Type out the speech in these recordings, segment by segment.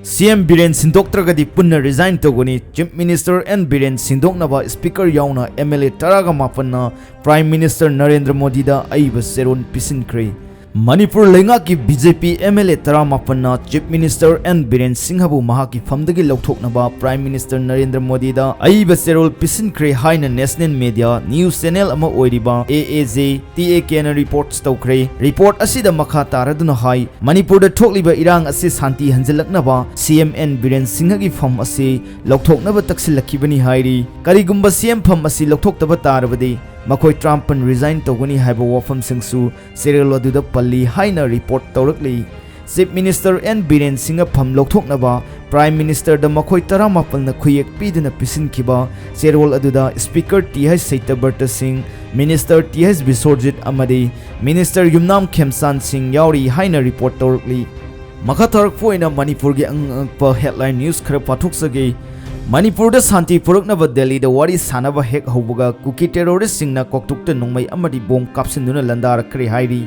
CM biren Sindoknaba punna resign togoni Chief Minister and biren Sindoknaba Speaker yauna MLA taraga mapanna Prime Minister Narendra Modi da aiba seron pisinkre. Manipur lenga ki BJP MLA tara mapanna Chief Minister and biren Singhabu mahaki famdagi lauthoknaba Prime Minister Narendra Modi da aiba serol pisinkre haina national media news channel ama oiriba AAJ TAK na reports tawkre. Report asida makha taraduna hai Manipur da thokliba irang asi santi hanjalaknaba CM and biren Singhagi fam asi lauthoknaba taksilakibani hairi. Karigumba CM fam asi lauthokdaba tarabadi Makoi Trumpan resign togani haiba wafam singsu serial aduda palli haina report tawrakli. Chief Minister and biren Singha pham lauthoknaba Prime Minister da makoi taramapal na khuyek piduna pisinkiba serial aduda Speaker TH Saitabarta Singh, Minister TH Bisorjit amadi Minister Yumnam Khemsan Singh yauri haina report tawrakli. Makha tarakpoina Manipur gi angpa headline news khara pathoksage. Manipur da santi puruknaba Delhi da wari sanaba hek hobuga kuki terrorist singna koktukta nongmai amadi bom kapsinduna landar kre hairi.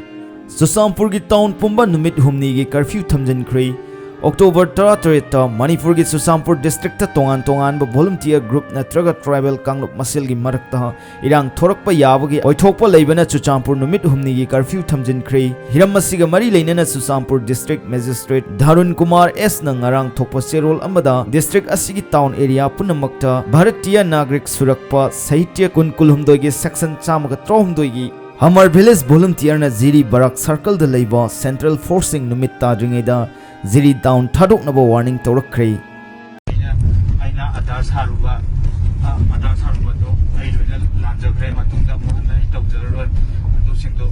Susampur gi town pumba numit humni gi curfew thamjankre. October 13 Manipur gi Susampur district ta tongan ba volunteer group natraga tribal kanglup masil gi marakta irang thorakpa yabagi oithokpa leibana Susampur numit humni gi curfew thamjankre. Hiram masiga mari leinana Susampur district magistrate Dharun Kumar S na ngarang thokpa serol amada district asigi town area punamakta Bharatiya Nagrik Surakpa Sahitya Kunkulhumdoi gi section chamaga trohumdoi gi Hamar village volunteer na Ziri Barak circle da leiba central forcing numit tadringeda Ziri down thadoknaba warning tawrakre. Aina Adar Saruba do ai loina lanjagre matungda mohana tawjaroi adu singdo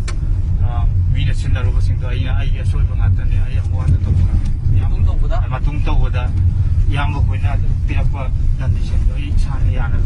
vida sindaruba singdo ai asoi bangatane ai akwanda tawja matung tawda yambo koina pirakpa dandi singdo ai chani yana